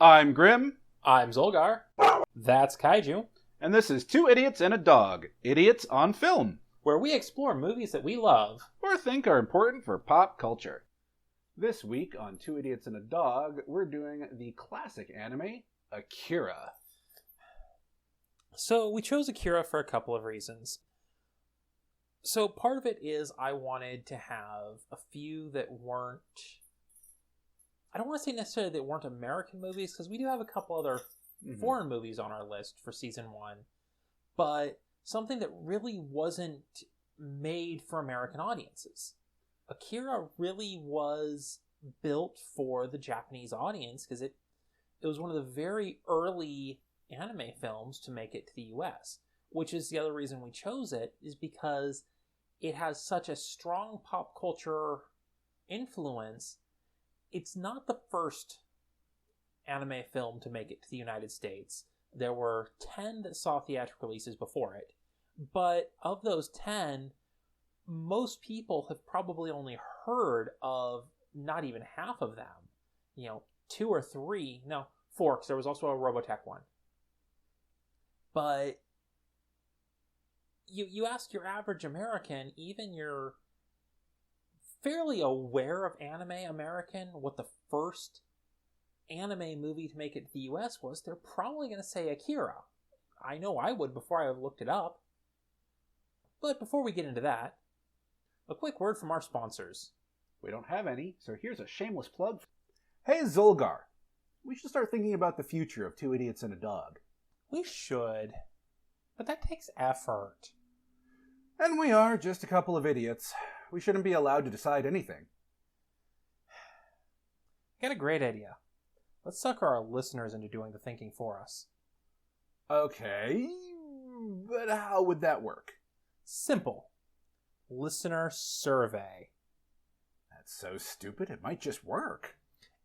I'm Grim. I'm Zolgar. That's Kaiju. And this is Two Idiots and a Dog. Idiots on Film. Where we explore movies that we love. Or think are important for pop culture. This week on Two Idiots and a Dog, we're doing the classic anime, Akira. So we chose Akira for a couple of reasons. So part of it is I wanted to have a few that weren't... I don't want to say necessarily that weren't American movies, because we do have a couple other foreign movies on our list for season one. But something that really wasn't made for American audiences. Akira really was built for the Japanese audience, because it was one of the very early anime films to make it to the US, which is the other reason we chose it, is because it has such a strong pop culture influence. It's not the first anime film to make it to the United States. There were 10 that saw theatrical releases before it, but of those 10, most people have probably only heard of not even half of them. 2 or 3, no, 4, because there was also a Robotech one. But you ask your average American, even your fairly aware of anime American, what the first anime movie to make it to the US was, they're probably going to say Akira. I know I would before I looked it up. But before we get into that, a quick word from our sponsors. We don't have any, so here's a shameless plug. Hey Zolgar, we should start thinking about the future of Two Idiots and a Dog. We should, but that takes effort. And we are just a couple of idiots. We shouldn't be allowed to decide anything. Got a great idea. Let's sucker our listeners into doing the thinking for us. Okay, but how would that work? Simple. Listener survey. That's so stupid, it might just work.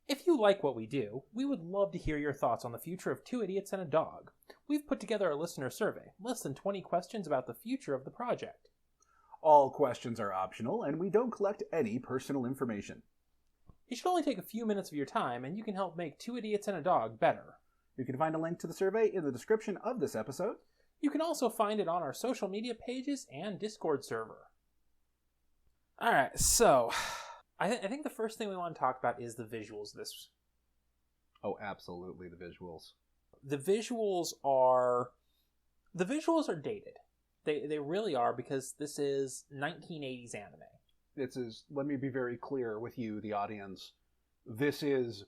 If you like what we do, we would love to hear your thoughts on the future of Two Idiots and a Dog. We've put together a listener survey, less than 20 questions about the future of the project. All questions are optional, and we don't collect any personal information. It should only take a few minutes of your time, and you can help make Two Idiots and a Dog better. You can find a link to the survey in the description of this episode. You can also find it on our social media pages and Discord server. Alright, so I think the first thing we want to talk about is the visuals of this. Oh, absolutely, the visuals. The visuals are dated. They really are, because this is 1980s anime. Let me be very clear with you, the audience. This is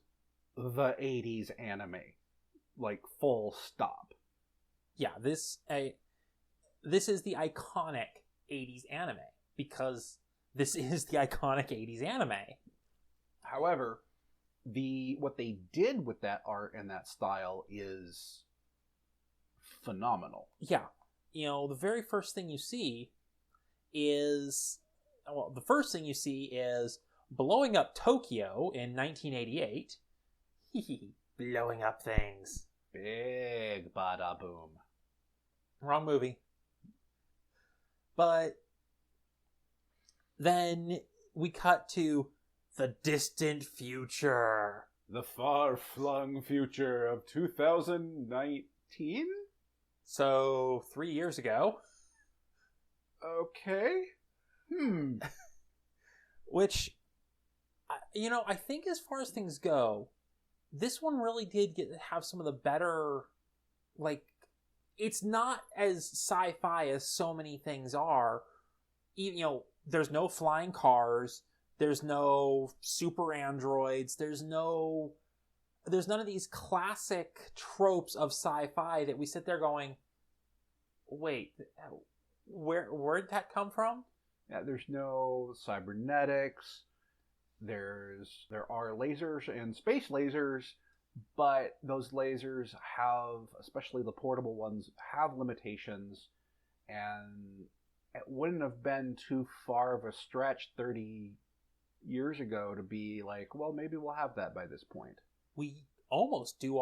the 80s anime. Like, full stop. Yeah, this is the iconic 80s anime, because this is the iconic 80s anime. However, what they did with that art and that style is phenomenal. Yeah. The very first thing you see is... Well, the first thing you see is blowing up Tokyo in 1988. Blowing up things. Big bada boom. Wrong movie. But then we cut to the distant future. The far-flung future of 2019? So, 3 years ago. Okay. Which, I think as far as things go, this one really did have some of the better, it's not as sci-fi as so many things are. There's no flying cars, there's no super androids, there's none of these classic tropes of sci-fi that we sit there going, wait, where'd that come from? Yeah, there's no cybernetics. There are lasers and space lasers, but those lasers have, especially the portable ones, have limitations, and it wouldn't have been too far of a stretch 30 years ago to be like, well, maybe we'll have that by this point. We almost do.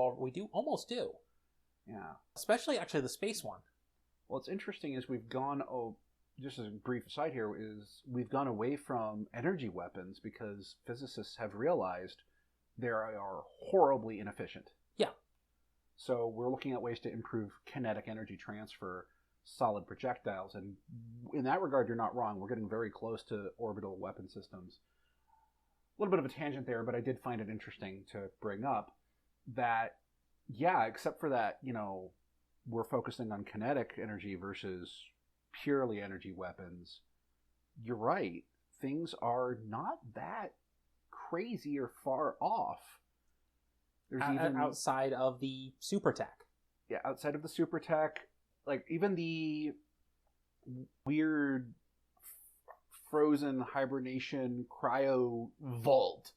Yeah. Especially, actually, the space one. What's interesting is we've gone... just as a brief aside here, is we've gone away from energy weapons because physicists have realized they are horribly inefficient. Yeah, So we're looking at ways to improve kinetic energy transfer, solid projectiles, and in that regard, you're not wrong. We're getting very close to orbital weapon systems. A little bit of a tangent there, but I did find it interesting to bring up that, yeah, except for that, we're focusing on kinetic energy versus purely energy weapons. You're right. Things are not that crazy or far off. There's even outside of the super tech. Yeah, outside of the super tech, like even the weird frozen hibernation cryo vault.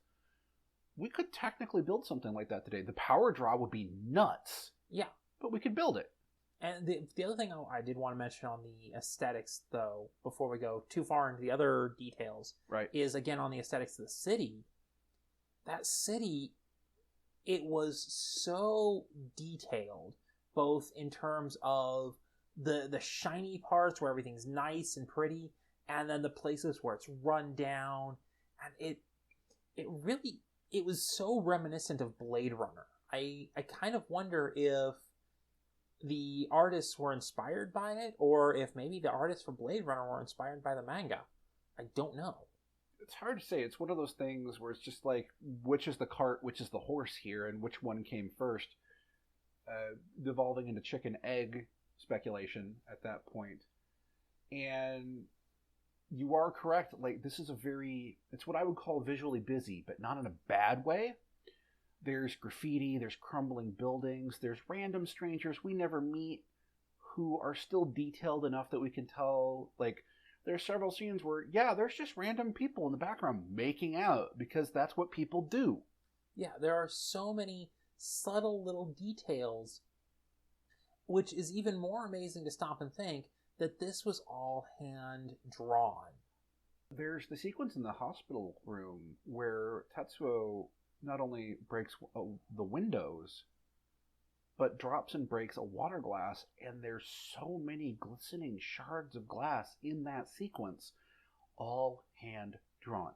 We could technically build something like that today. The power draw would be nuts. Yeah. But we could build it. And the other thing I did want to mention on the aesthetics, though, before we go too far into the other details, right, is again on the aesthetics of the city. That city, it was so detailed, both in terms of the shiny parts where everything's nice and pretty, and then the places where it's run down, and it was so reminiscent of Blade Runner. I kind of wonder if the artists were inspired by it, or if maybe the artists for Blade Runner were inspired by the manga. I don't know. It's hard to say. It's one of those things where it's just like, which is the cart, which is the horse here, and which one came first, devolving into chicken-egg speculation at that point. And you are correct. Like, this is it's what I would call visually busy, but not in a bad way. There's graffiti, there's crumbling buildings, there's random strangers we never meet who are still detailed enough that we can tell, like, there's several scenes where, yeah, there's just random people in the background making out, because that's what people do. Yeah, there are so many subtle little details, which is even more amazing to stop and think that this was all hand-drawn. There's the sequence in the hospital room where Tetsuo not only breaks the windows, but drops and breaks a water glass, and there's so many glistening shards of glass in that sequence, all hand-drawn.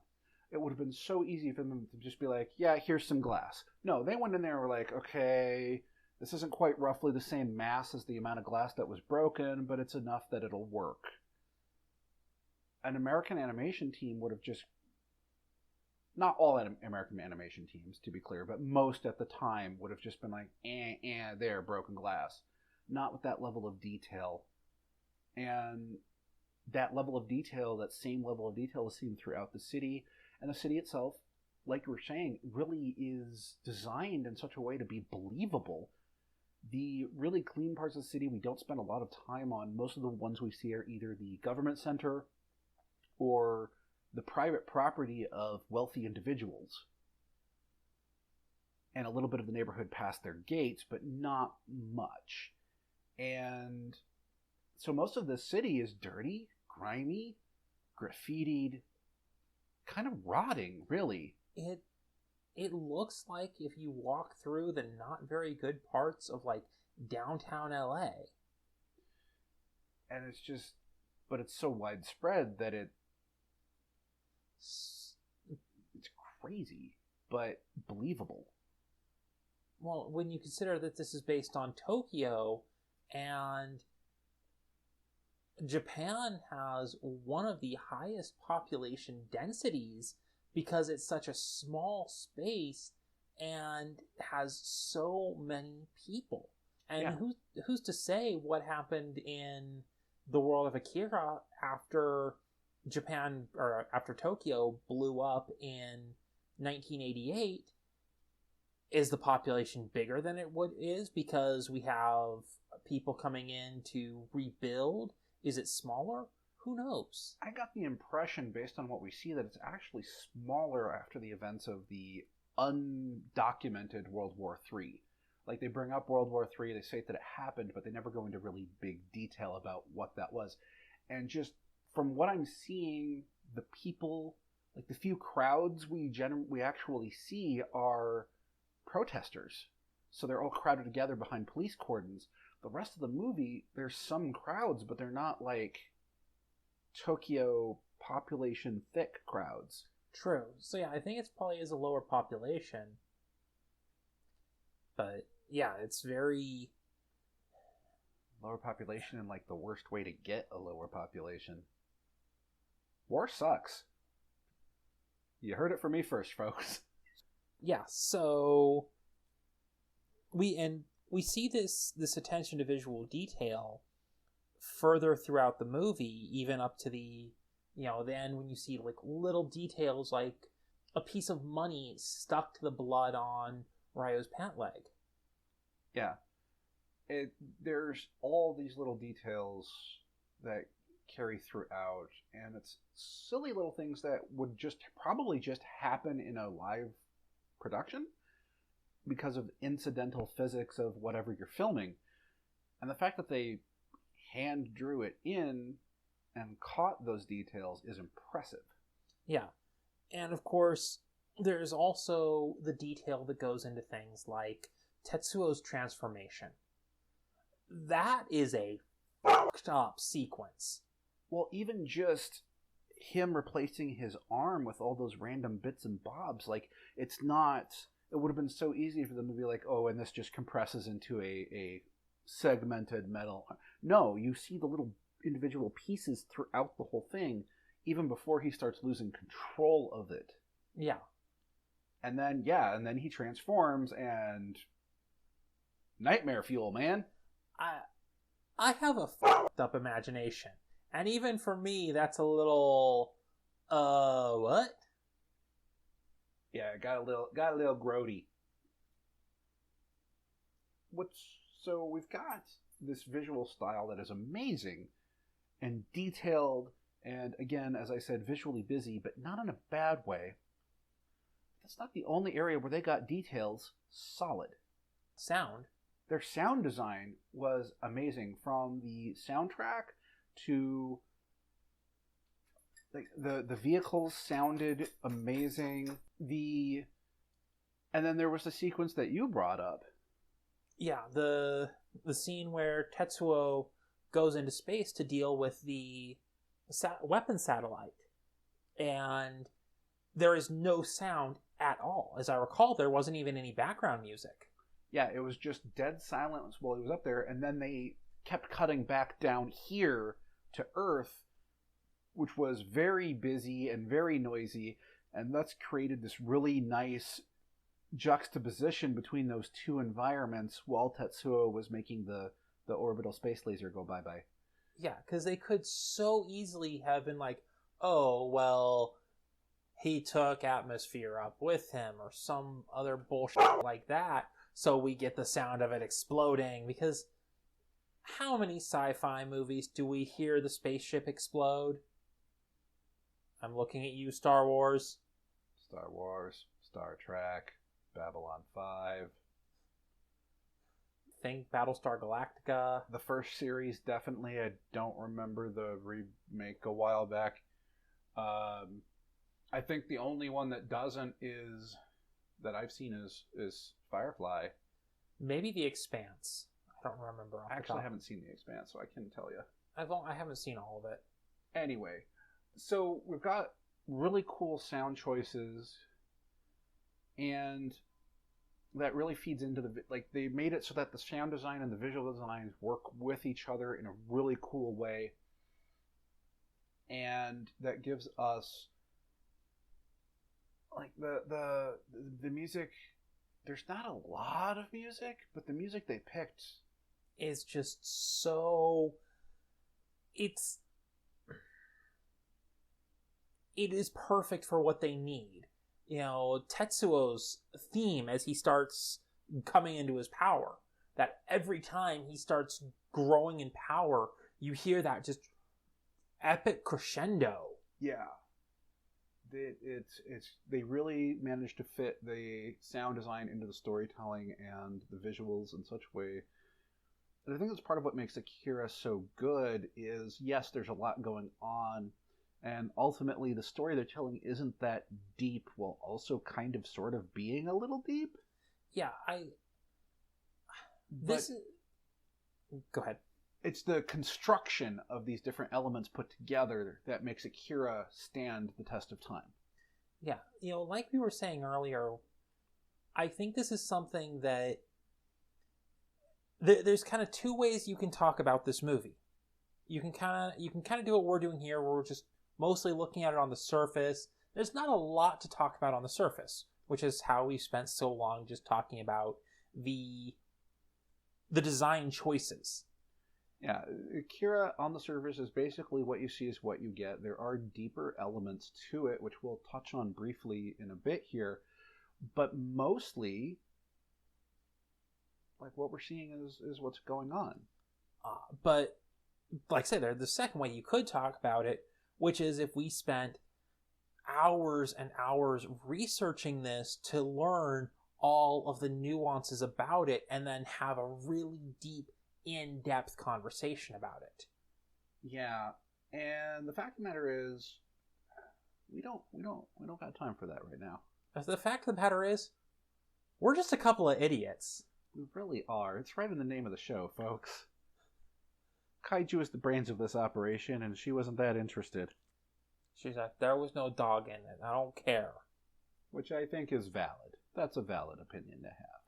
It would have been so easy for them to just be like, yeah, here's some glass. No, they went in there and were like, okay, this isn't quite roughly the same mass as the amount of glass that was broken, but it's enough that it'll work. An American animation team would have just, not all American animation teams, to be clear, but most at the time would have just been like, there, broken glass. Not with that level of detail. And that level of detail, that same level of detail is seen throughout the city. And the city itself, like you were saying, really is designed in such a way to be believable. The really clean parts of the city we don't spend a lot of time on. Most of the ones we see are either the government center or the private property of wealthy individuals, and a little bit of the neighborhood past their gates, but not much. And so most of the city is dirty, grimy, graffitied, kind of rotting, really. It looks like if you walk through the not very good parts of, like, downtown LA. And it's just, but it's so widespread that it's crazy, but believable. Well, when you consider that this is based on Tokyo, and Japan has one of the highest population densities because it's such a small space and has so many people. And yeah, who's to say what happened in the world of Akira after Japan, or after Tokyo blew up in 1988? Is the population bigger than it is because we have people coming in to rebuild? Is it smaller? Who knows? I got the impression, based on what we see, that it's actually smaller after the events of the undocumented World War III. Like, they bring up World War III, they say that it happened, but they never go into really big detail about what that was. And just from what I'm seeing, the people, like the few crowds we actually see are protesters. So they're all crowded together behind police cordons. The rest of the movie, there's some crowds, but they're not like Tokyo population thick crowds. True. So yeah, I think it probably is a lower population. But Yeah, it's very... Lower population and like the worst way to get a lower population. War sucks. You heard it from me first, folks. Yeah, so we see this attention to visual detail further throughout the movie, even up to the end when you see like little details like a piece of money stuck to the blood on Ryo's pant leg. Yeah. There's all these little details that carry throughout, and it's silly little things that would probably just happen in a live production because of incidental physics of whatever you're filming. And the fact that they hand drew it in and caught those details is impressive. Yeah. And of course, there's also the detail that goes into things like Tetsuo's transformation. That is a fucked up sequence. Well, even just him replacing his arm with all those random bits and bobs, like, it's not... It would have been so easy for them to be like, oh, and this just compresses into a segmented metal. No, you see the little individual pieces throughout the whole thing, even before he starts losing control of it. Yeah. And then he transforms, and... Nightmare fuel, man. I have a fucked up imagination. And even for me, that's a little... what? Yeah, got a little grody. So we've got this visual style that is amazing and detailed, and again, as I said, visually busy, but not in a bad way. That's not the only area where they got details solid. Sound. Their sound design was amazing, from the soundtrack to like the vehicles sounded amazing. And then there was the sequence that you brought up. Yeah, the scene where Tetsuo goes into space to deal with the weapon satellite, and there is no sound at all. As I recall, there wasn't even any background music. Yeah, it was just dead silence while he was up there, and then they kept cutting back down here to Earth, which was very busy and very noisy, and that's created this really nice juxtaposition between those two environments while Tetsuo was making the orbital space laser go bye-bye. Yeah, because they could so easily have been like, oh, well, he took atmosphere up with him, or some other bullshit like that, so we get the sound of it exploding. Because how many sci-fi movies do we hear the spaceship explode? I'm looking at you, Star Wars. Star Wars, Star Trek, Babylon 5. Think Battlestar Galactica. The first series, definitely. I don't remember the remake a while back. I think the only one that doesn't that I've seen is Firefly. Maybe The Expanse. I don't remember. I actually haven't seen The Expanse, so I couldn't tell you. I haven't seen all of it. Anyway, so we've got really cool sound choices, and that really feeds into they made it so that the sound design and the visual designs work with each other in a really cool way, and that gives us like the music. There's not a lot of music, but the music they picked is just so... It is perfect for what they need. You know, Tetsuo's theme as he starts coming into his power, that every time he starts growing in power, you hear that just epic crescendo. Yeah. They really managed to fit the sound design into the storytelling and the visuals in such a way. And I think that's part of what makes Akira so good is, yes, there's a lot going on, and ultimately the story they're telling isn't that deep while also kind of sort of being a little deep. Yeah, Go ahead. It's the construction of these different elements put together that makes Akira stand the test of time. Yeah, like we were saying earlier, I think this is something that there's kind of two ways you can talk about this movie. You can kind of do what we're doing here, where we're just mostly looking at it on the surface. There's not a lot to talk about on the surface, which is how we spent so long just talking about the design choices. Yeah, Akira on the surface is basically what you see is what you get. There are deeper elements to it, which we'll touch on briefly in a bit here, but mostly, like, what we're seeing is what's going on. But like I said, there's the second way you could talk about it, which is if we spent hours and hours researching this to learn all of the nuances about it and then have a really deep, in-depth conversation about it. Yeah, and the fact of the matter is, we don't got time for that right now. The fact of the matter is, we're just a couple of idiots. We really are. It's right in the name of the show, folks. Kaiju is the brains of this operation, and she wasn't that interested. She's like, there was no dog in it. I don't care. Which I think is valid. That's a valid opinion to have.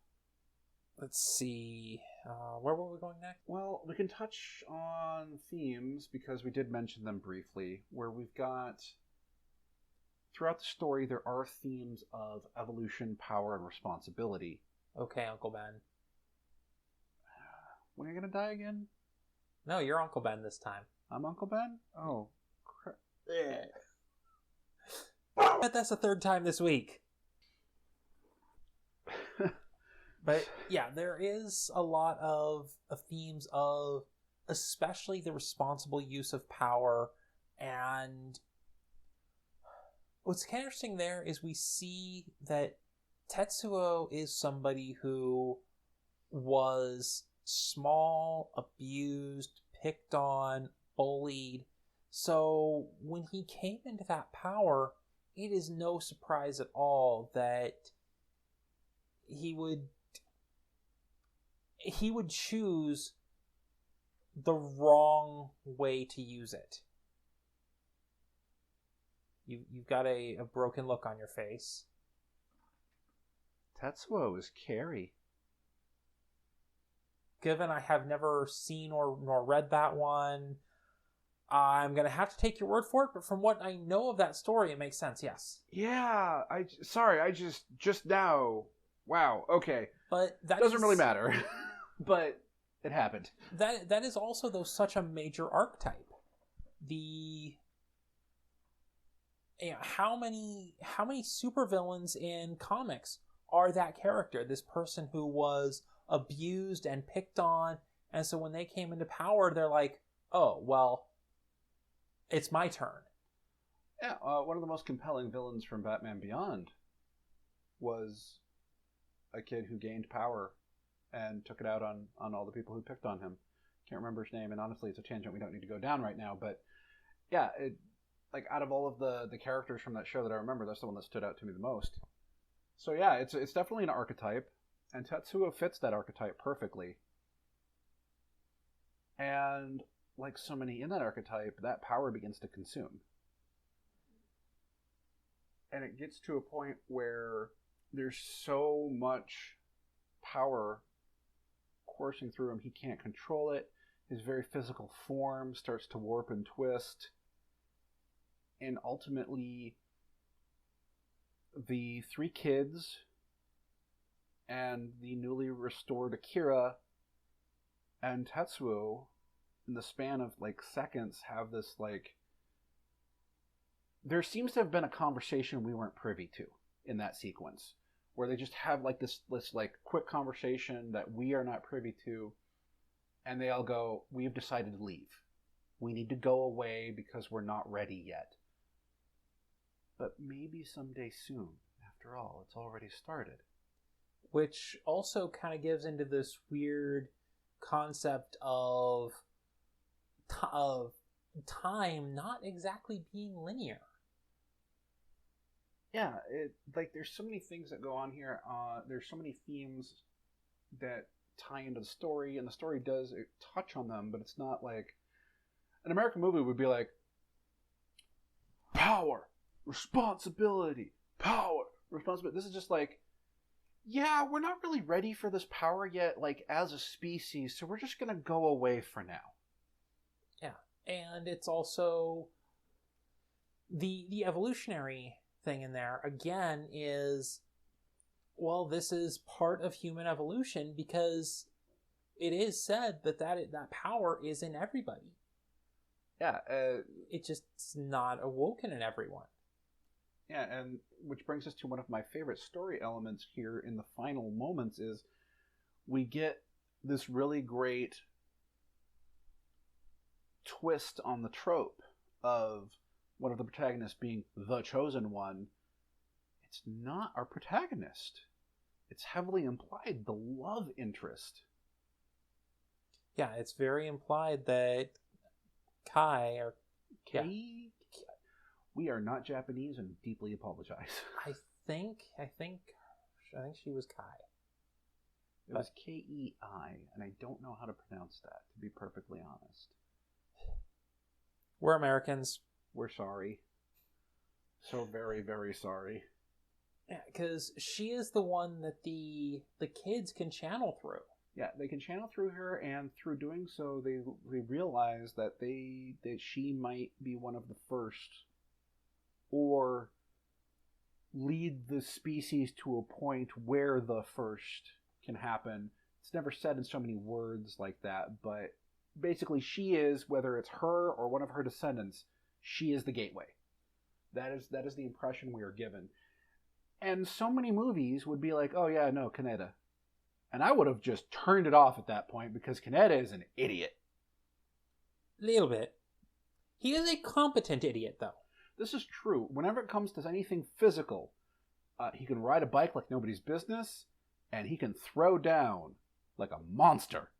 Let's see. Where were we going next? Well, we can touch on themes, because we did mention them briefly, where we've got... Throughout the story, there are themes of evolution, power, and responsibility. Okay, Uncle Ben. When are you going to die again? No, you're Uncle Ben this time. I'm Uncle Ben? Oh, crap. But that's the third time this week. But yeah, there is a lot of themes of especially the responsible use of power, and what's kind of interesting there is we see that Tetsuo is somebody who was small, abused, picked on, bullied. So when he came into that power, it is no surprise at all that he would choose the wrong way to use it. You've got a broken look on your face. Tetsuo is Carrie. Given I have never seen nor read that one, I'm going to have to take your word for it, but from what I know of that story, it makes sense, yes. Yeah, I just now, wow, okay. But that doesn't really matter, but it happened. That is also, though, such a major archetype. How many supervillains in comics are that character? This person who was abused and picked on, and so when they came into power, they're like, oh, well, it's my turn. Yeah, one of the most compelling villains from Batman Beyond was a kid who gained power and took it out on all the people who picked on him. Can't remember his name, and honestly, it's a tangent we don't need to go down right now, but yeah, like, out of all of the characters from that show that I remember, that's the one that stood out to me the most. So yeah, it's definitely an archetype, and Tetsuo fits that archetype perfectly. And like so many in that archetype, that power begins to consume. And it gets to a point where there's so much power coursing through him, he can't control it. His very physical form starts to warp and twist. And ultimately, the three kids and the newly restored Akira and Tetsuo, in the span of like seconds, have this like... There seems to have been a conversation we weren't privy to in that sequence, where they just have like this like quick conversation that we are not privy to, and they all go, "We've decided to leave. We need to go away because we're not ready yet. But maybe someday soon. After all, it's already started." Which also kind of gives into this weird concept of time not exactly being linear. Yeah, like there's so many things that go on here. There's so many themes that tie into the story, and the story does touch on them, but it's not like an American movie would be like power, responsibility, power, responsibility. This is just like, yeah, we're not really ready for this power yet, like, as a species, so we're just gonna go away for now. Yeah. And it's also the evolutionary thing in there, again, is, well, this is part of human evolution because it is said that power is in everybody. Yeah, it's just not awoken in everyone. Yeah, and which brings us to one of my favorite story elements here in the final moments is we get this really great twist on the trope of one of the protagonists being the chosen one. It's not our protagonist. It's heavily implied the love interest. Yeah, it's very implied that Kai or Kei? Yeah. We are not Japanese and deeply apologize. I think she was Kai. It was Kei, and I don't know how to pronounce that, to be perfectly honest. We're Americans. We're sorry. So very, very sorry. Yeah, because she is the one that the kids can channel through. Yeah, they can channel through her, and through doing so, they realize that she might be one of the first, or lead the species to a point where the first can happen. It's never said in so many words like that, but basically she is, whether it's her or one of her descendants, she is the gateway. That is the impression we are given. And so many movies would be like, oh yeah, no, Kaneda. And I would have just turned it off at that point because Kaneda is an idiot. Little bit. He is a competent idiot, though. This is true. Whenever it comes to anything physical, he can ride a bike like nobody's business, and he can throw down like a monster.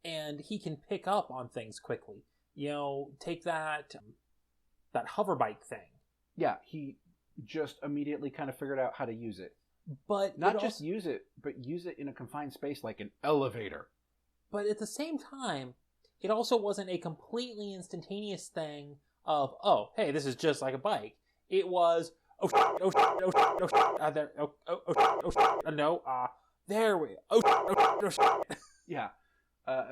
And he can pick up on things quickly. You know, take that hover bike thing. Yeah, he just immediately kind of figured out how to use it. But not just use it, but use it in a confined space like an elevator. But at the same time, it also wasn't a completely instantaneous thing of, oh, hey, this is just like a bike. It was, there we go. Yeah.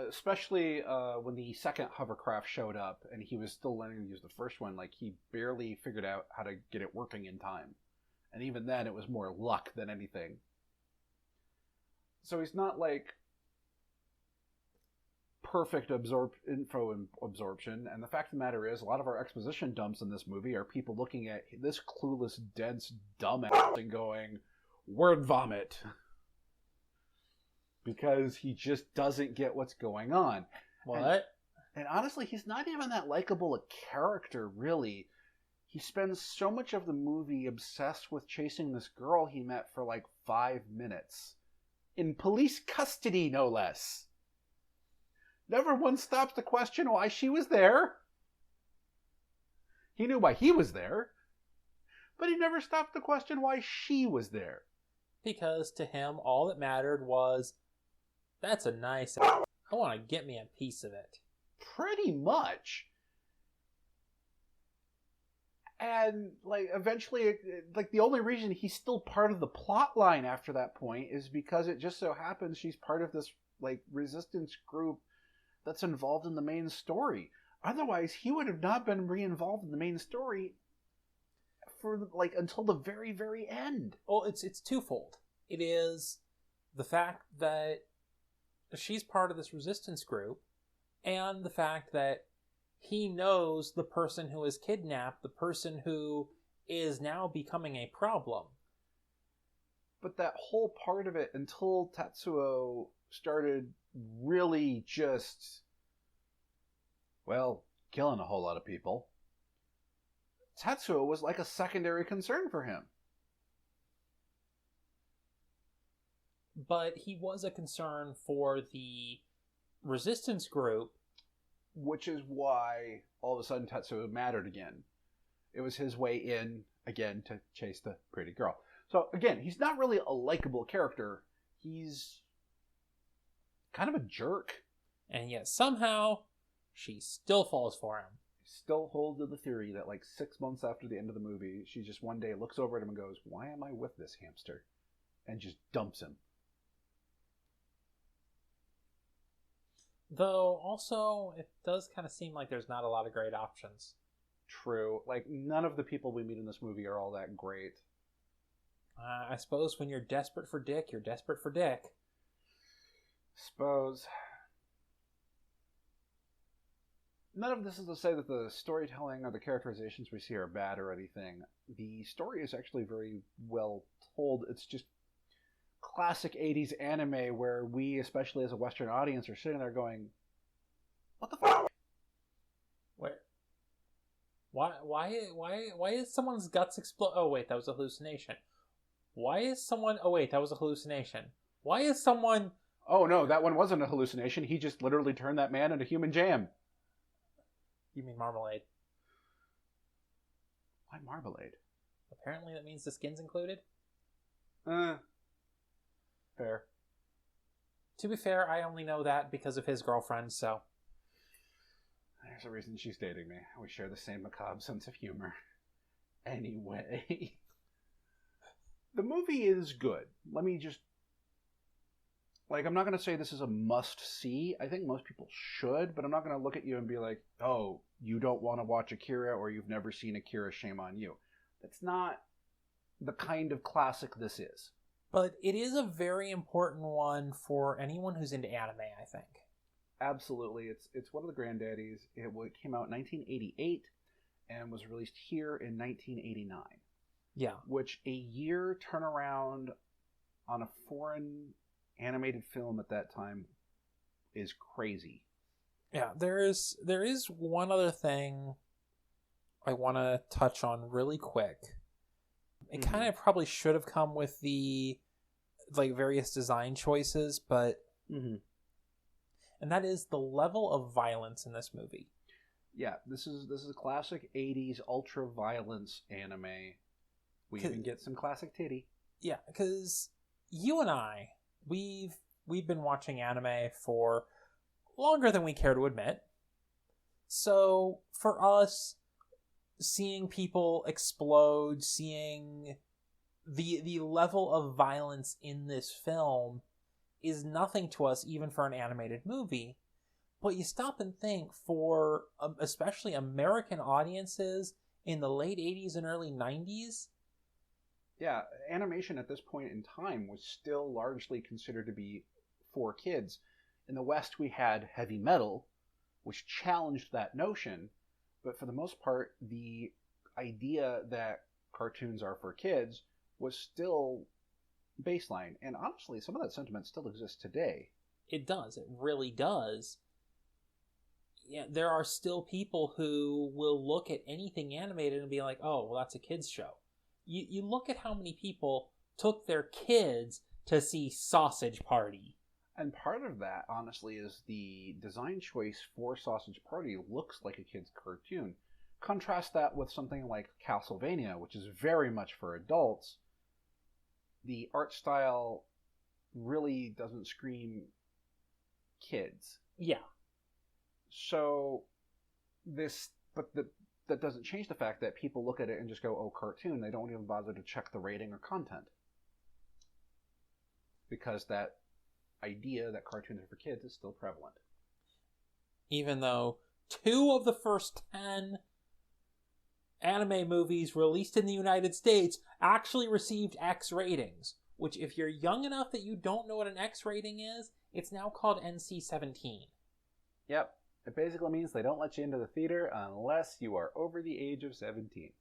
Especially when the second hovercraft showed up and he was still learning to use the first one, like he barely figured out how to get it working in time. And even then, it was more luck than anything. So he's not like perfect info absorption. And the fact of the matter is, a lot of our exposition dumps in this movie are people looking at this clueless, dense dumbass and going, word vomit. Because he just doesn't get what's going on. What? And honestly, he's not even that likable a character, really. He spends so much of the movie obsessed with chasing this girl he met for like 5 minutes. In police custody, no less. Never once stops to question why she was there. He knew why he was there. But he never stopped to question why she was there. Because to him, all that mattered was, that's a nice... I want to get me a piece of it. Pretty much. And, like, eventually, like, the only reason he's still part of the plot line after that point is because it just so happens she's part of this, like, resistance group that's involved in the main story. Otherwise, he would have not been re-involved in the main story for, like, until the very, very end. Well, it's twofold. It is the fact that she's part of this resistance group, and the fact that he knows the person who is kidnapped, the person who is now becoming a problem. But that whole part of it, until Tatsuo started really just, well, killing a whole lot of people, Tatsuo was like a secondary concern for him. But he was a concern for the resistance group. Which is why all of a sudden Tetsuo mattered again. It was his way in, again, to chase the pretty girl. So, again, he's not really a likable character. He's kind of a jerk. And yet somehow, she still falls for him. Still hold to the theory that, like, 6 months after the end of the movie, she just one day looks over at him and goes, why am I with this hamster? and just dumps him. Though, also, it does kind of seem like there's not a lot of great options. True. Like, none of the people we meet in this movie are all that great. I suppose when you're desperate for dick, you're desperate for dick. Suppose. None of this is to say that the storytelling or the characterizations we see are bad or anything. The story is actually very well told. It's just classic 80s anime where we, especially as a Western audience, are sitting there going, what the fuck? Why is someone's guts explode? Oh wait, that was a hallucination. Why is someone... Oh wait, that was a hallucination. Why is someone... Oh no, that one wasn't a hallucination. He just literally turned that man into human jam. You mean marmalade? Why marmalade? Apparently that means the skin's included. Fair. To be fair, I only know that because of his girlfriend, so... There's a reason she's dating me. We share the same macabre sense of humor. Anyway. The movie is good. Let me just... Like, I'm not going to say this is a must-see. I think most people should, but I'm not going to look at you and be like, oh, you don't want to watch Akira or you've never seen Akira, shame on you. That's not the kind of classic this is. But it is a very important one for anyone who's into anime, I think. Absolutely. It's one of the granddaddies. It came out in 1988 and was released here in 1989. Yeah. Which a year turnaround on a foreign animated film at that time is crazy. Yeah, there is one other thing I want to touch on really quick. It kind of probably should have come with the like various design choices, but and that is the level of violence in this movie. Yeah, this is a classic 80s ultra violence anime. We even get some classic titty. Yeah, because you and I, we've been watching anime for longer than we care to admit. So for us, seeing people explode, seeing the level of violence in this film is nothing to us, even for an animated movie. But you stop and think, for especially American audiences in the late 80s and early 90s. Yeah, animation at this point in time was still largely considered to be for kids. In the West, we had heavy metal, which challenged that notion. But for the most part, the idea that cartoons are for kids was still baseline. And honestly, some of that sentiment still exists today. It does. It really does. Yeah, there are still people who will look at anything animated and be like, oh, well, that's a kid's show. You look at how many people took their kids to see Sausage Party. And part of that, honestly, is the design choice for Sausage Party looks like a kid's cartoon. Contrast that with something like Castlevania, which is very much for adults. The art style really doesn't scream kids. Yeah. So that doesn't change the fact that people look at it and just go, oh, cartoon. They don't even bother to check the rating or content. Because that idea that cartoons are for kids is still prevalent. Even though 2 of the first 10 anime movies released in the United States actually received X ratings, which if you're young enough that you don't know what an X rating is, it's now called NC-17. Yep. It basically means they don't let you into the theater unless you are over the age of 17.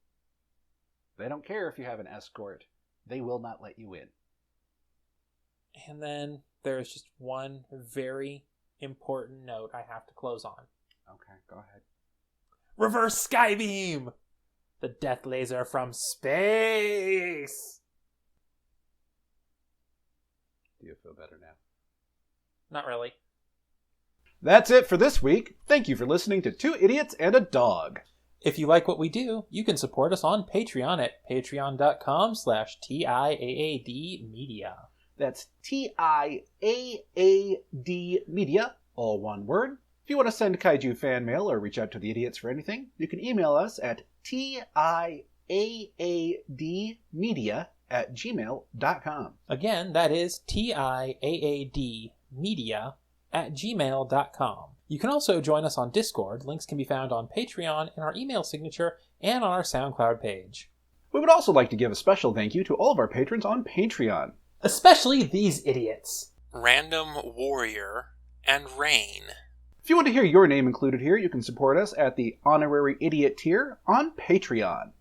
They don't care if you have an escort. They will not let you in. And then there's just one very important note I have to close on. Okay, go ahead. Reverse Skybeam! The death laser from space! Do you feel better now? Not really. That's it for this week. Thank you for listening to Two Idiots and a Dog. If you like what we do, you can support us on Patreon at patreon.com/TIAAD Media. That's TIAAD Media, all one word. If you want to send Kaiju fan mail or reach out to the idiots for anything, you can email us at TIAADmedia tiaad@gmail.com. Again, that is TIAAD media@gmail.com. You can also join us on Discord. Links can be found on Patreon in our email signature and on our SoundCloud page. We would also like to give a special thank you to all of our patrons on Patreon. Especially these idiots. Random Warrior and Rain. If you want to hear your name included here, you can support us at the Honorary Idiot tier on Patreon.